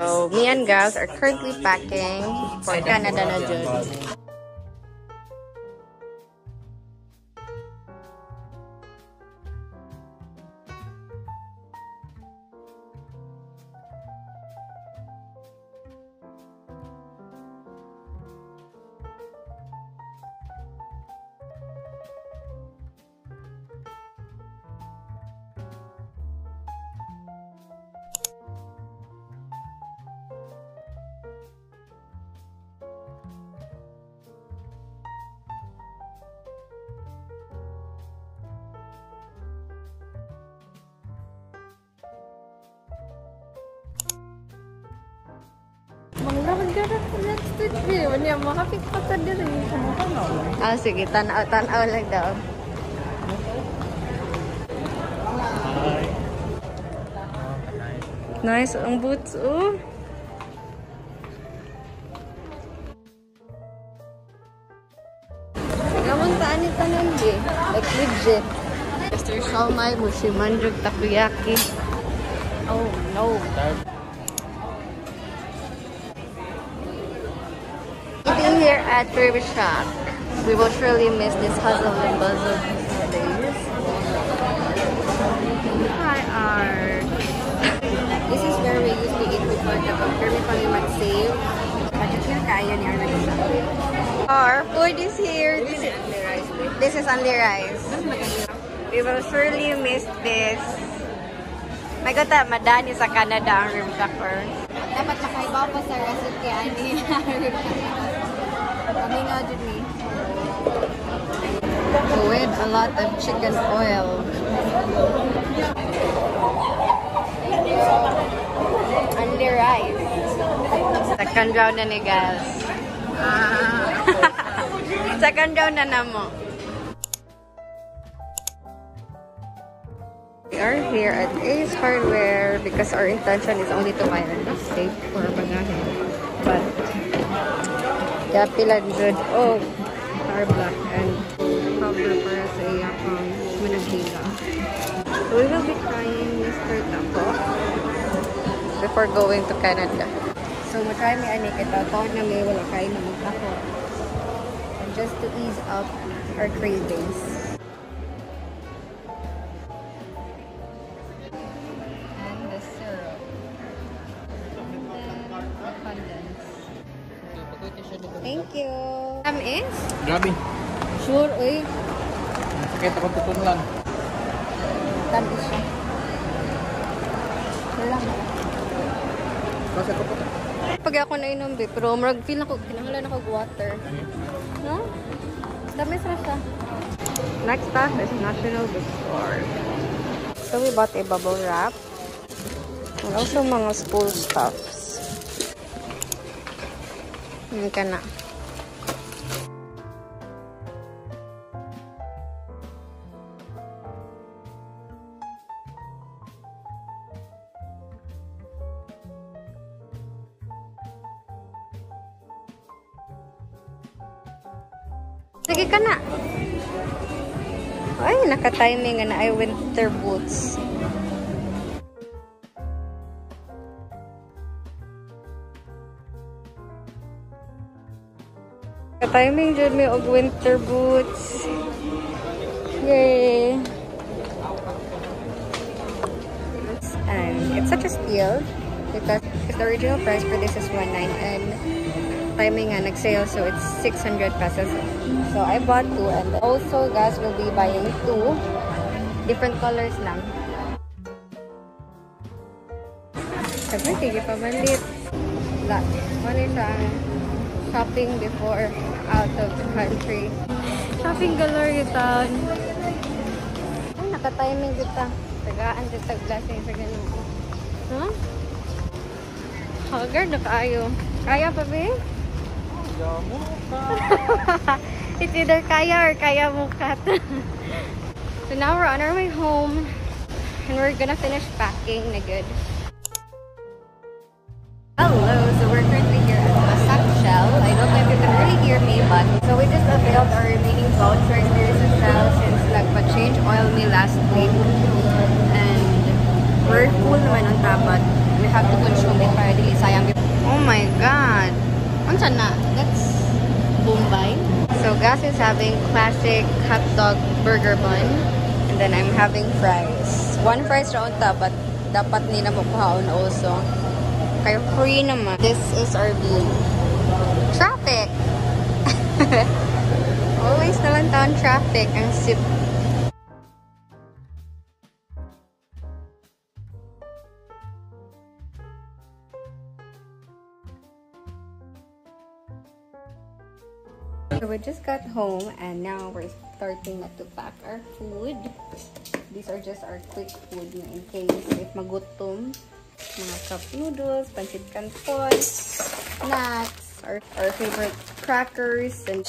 So, me and girls are currently packing for Canada na dyan. Ah, sige, tanaw lang daw. Nice ang boots, oh. Namuntaan ni tanan di. Like legit. Mr. Shalmay, Mushimanjug, Takoyaki. Oh no. Eating here at preperation. We will surely miss this hustle and bustle days. Hi, Art. This is where we used to eat before the kami mag-save. Pagkakil kaya ni Arisa. Our food is here. This is only rice. We will surely miss this. May gata, madani sa Canada ang room supper. Dapat makaibaw pa sa recipe ani. Kami nga dyan ni. With a lot of chicken oil. Only rice. Second round na ni guys. Second round na mo. We are here at Ace Hardware because our intention is only to buy a steak for bagahin. But kaya pila good. Oh, our black and cover para sa iyakang managila. So we will be trying Mr. Taco before going to Canada. So matry may anik ito. Tawag na may wala kain na magtako. And just to ease up our cravings. And the syrup. And the condense. Thank you. Is? Grabe. Sure, uy. Sakit ako tutun lang. Tamis siya. Wala mo. Basta ko po. Pag ako nainom, pero feel ako, kinahanglan ako water. No? Tamis na siya. Next stop is National Bookstore. So we bought a bubble wrap. And also mga school stuffs. Hindi ka na. Sige ka na. Ay, naka-timing na ay winter boots. Naka-timing dyan may og winter boots. Yay! And it's such a steal because the original price for this is 1.9 and timing nga nag-sale, so it's 600 pesos. So I bought 2 and also guys will be buying 2 different colors lang. Sabi, sige pa malit. Ano siya shopping before out of the country. Shopping gallery town. Ay, naka-timing kita. Tagaan dito glassing sa ganun. Huh? Haggard na kaayo. Kaya pa ba eh? It's either kaya or kaya mo kat. So now we're on our way home and we're gonna finish packing na good. Hello, so we're currently here at Masak Shell. I don't know if you can really hear me, but so we just availed our remaining vouchers. There is a sale since nagpa-change oil me last week and we're full naman on tapat. We have to consume it para di sayang siya na? That's Bombay. So Gus is having classic hot dog burger bun. And then I'm having fries. One fries round ta, but dapat nila mo kuhaon also. Kaya free naman. This is our view. Traffic! Always naman taon traffic ang sip. So we just got home and now we're starting to pack our food. These are just our quick food in case if magutom. Mga cup noodles, pancit canton, snacks, our favorite crackers. And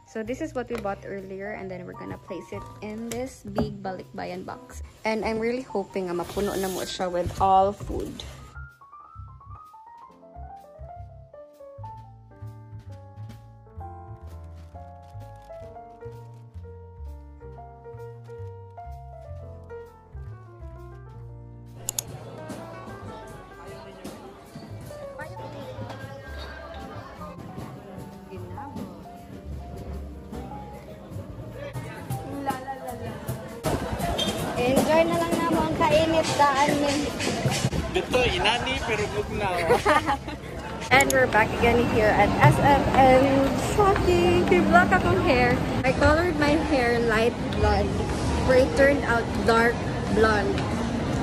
so this is what we bought earlier and then we're gonna place it in this big balikbayan box. And I'm really hoping mapuno na mo siya with all food. Enjoy na lang na mo ang kainit daan min. Dito, inani pero bugna. And we're back again here at SM and shocking! Black akong hair. I colored my hair light blonde where it turned out dark blonde.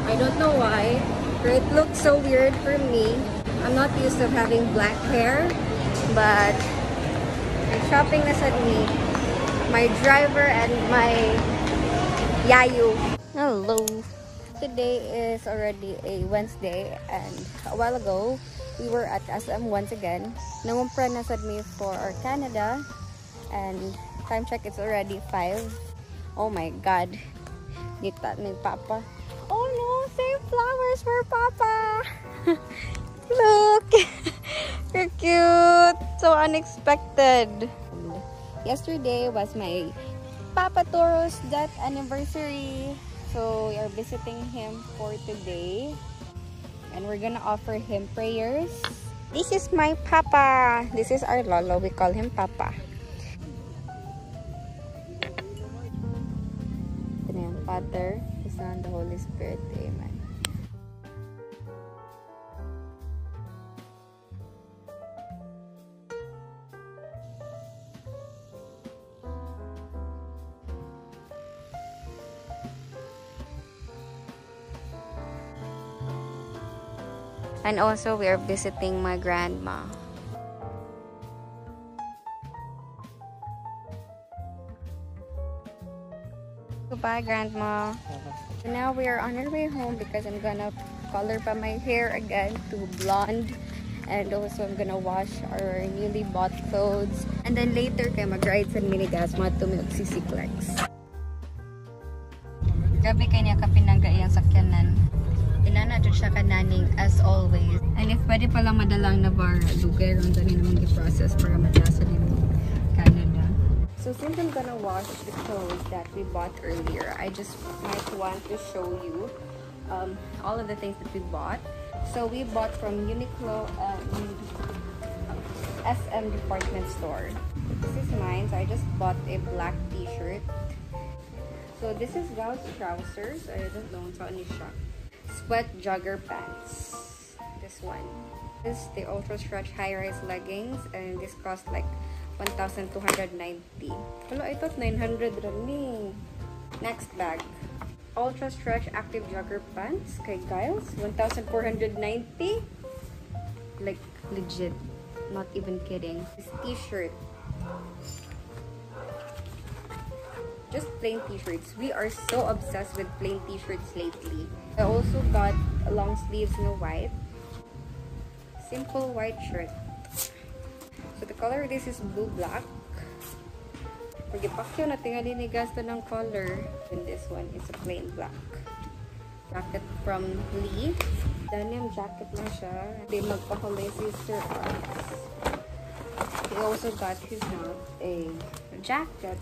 I don't know why, but it looked so weird for me. I'm not used to having black hair, but I'm shopping na sa me. My driver and my yayu. Hello. Today is already a Wednesday and a while ago we were at SM once again. Nangumpra na sad me for our Canada and time check it's already 5. Oh my god. Dita ni Papa. Oh no, save flowers for Papa. Look. You're cute. So unexpected. Yesterday was my Papa Toro's death anniversary. So we are visiting him for today. And we're gonna offer him prayers. This is my Papa. This is our Lolo. We call him Papa. Ito na yung Father, the Son, the Holy Spirit. Amen. And also, we are visiting my grandma. Goodbye, Grandma. So now we are on our way home because I'm gonna color pa my hair again to blonde. And also, I'm gonna wash our newly bought clothes. And then later, kaya mag-ride sa minigas, matumiyog si Siklex. Gabi kayo niya kapinangga iyang sakyanan. Inanadod siya kananing as always. And if pwede palang madalang Navarra, lugar ron dali naman i-process para madasa din Canada. So since I'm gonna wash the clothes that we bought earlier, I just might want to show you all of the things that we bought. So we bought from Uniqlo and SM department store. This is mine. So I just bought a black t-shirt. So this is Gal's trousers. I don't know what's on his shop. Sweat jogger pants. This one. This is the ultra stretch high-rise leggings and this cost like 1,290. Hello, I thought 900 rani. Next bag. Ultra stretch active jogger pants kay Giles. 1,490. Like legit. Not even kidding. This t-shirt. Just plain t-shirts. We are so obsessed with plain t-shirts lately. I also got a long sleeves in white. Simple white shirt. So the color of this is blue-black. Pagipakyo na tingali ni gasto ng color. And this one is a plain black. Jacket from Lee. Denim jacket na siya. They magpakulay si Sir Arts. He also got his a jacket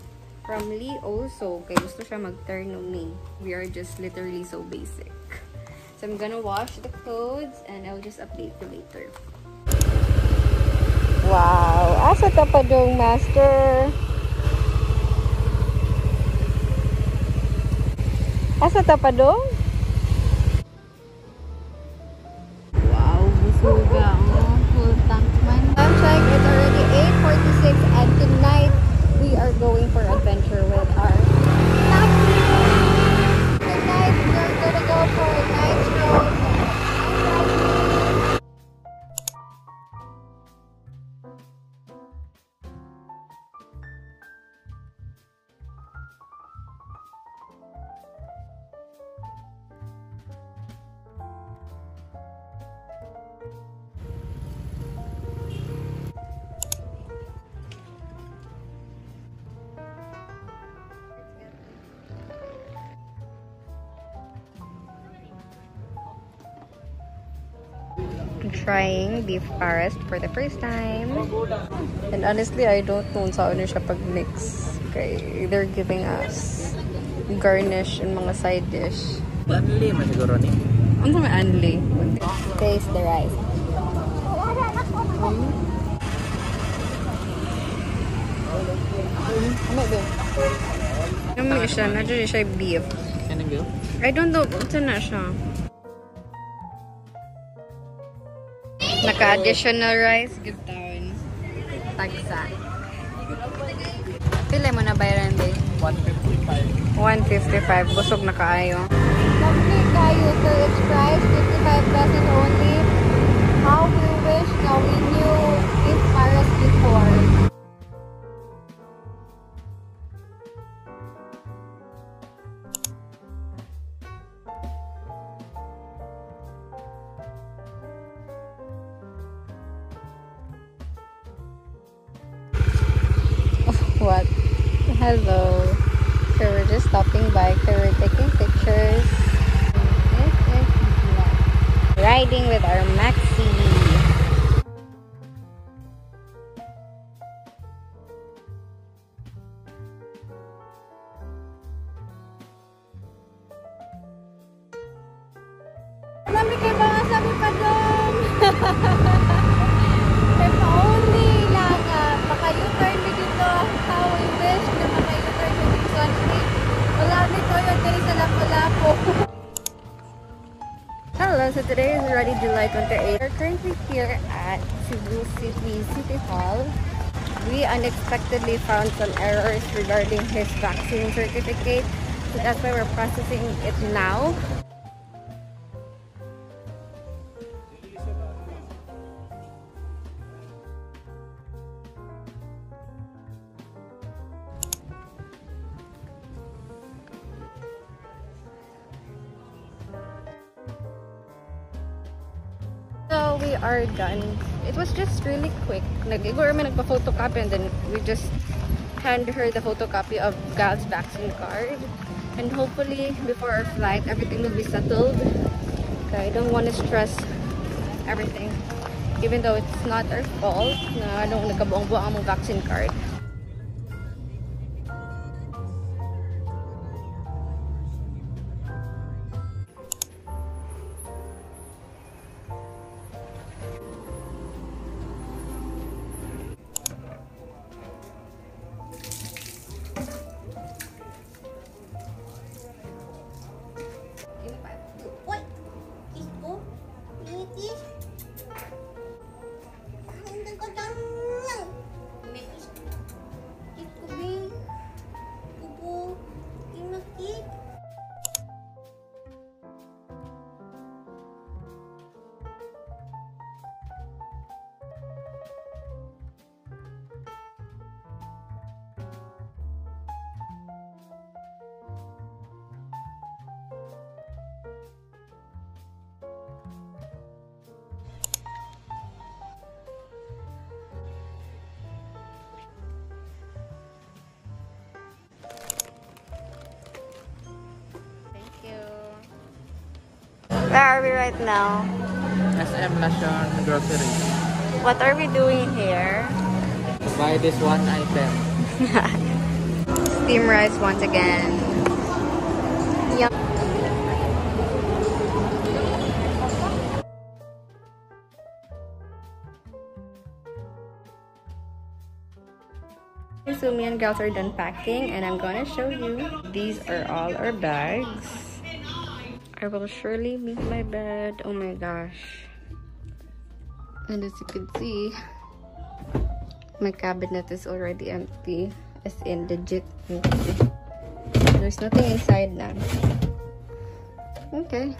from Lee also, kaya gusto siya mag-terno me. We are just literally so basic. So I'm gonna wash the clothes and I'll just update you later. Wow! Asa tapadong master? Asa tapadong? Wow, busuga. Oh, full tank man. Time check, it's already 8:46 and tonight we are going for adventure with our taxi. Tonight we are gonna go for a night stroll. Trying beef pares for the first time. And honestly, I don't know sa ano siya pag-mix. Okay, they're giving us garnish and mga side dish. Anli man siguro ni. Ano may anli? Taste the rice. Ano ba? Ano siya? Nadyo siya beef. Can you go? I don't know. Ito na siya. Naka-additional rice. Good town. Tagsa. Pila mo na bayaran ba? 155. 155. Busog na kaayo. Lovely kayo, sir. It's price 55 pesos only. How we wish na we knew beef pares before. What? Hello. So we're just stopping by. So we're taking pictures. Riding with our maxi. Marami kayo mga sabi pa doon. If only lang maka-U-turn mo dito. How we wish na maka-U-turn mo dito country. Wala nito yung day sa Lapu-Lapu. Hello, so today is already July 28th. We're currently here at Cebu City Hall. We unexpectedly found some errors regarding his vaccine certificate. So that's why we're processing it now. So we are done. It was just really quick. Nag-igor kami nagpa-photocopy and then we just hand her the photocopy of Gal's vaccine card. And hopefully before our flight, everything will be settled. Okay, I don't want to stress everything. Even though it's not our fault na anong nagkabuang-buang ang vaccine card. Where are we right now? SM Lashon Grocery. What are we doing here? Buy this one item. Steam rice once again. Yum. So me and girls are done packing and I'm gonna show you. These are all our bags. I will surely make my bed. Oh my gosh. And as you can see, my cabinet is already empty. As in legit empty. There's nothing inside now. Okay.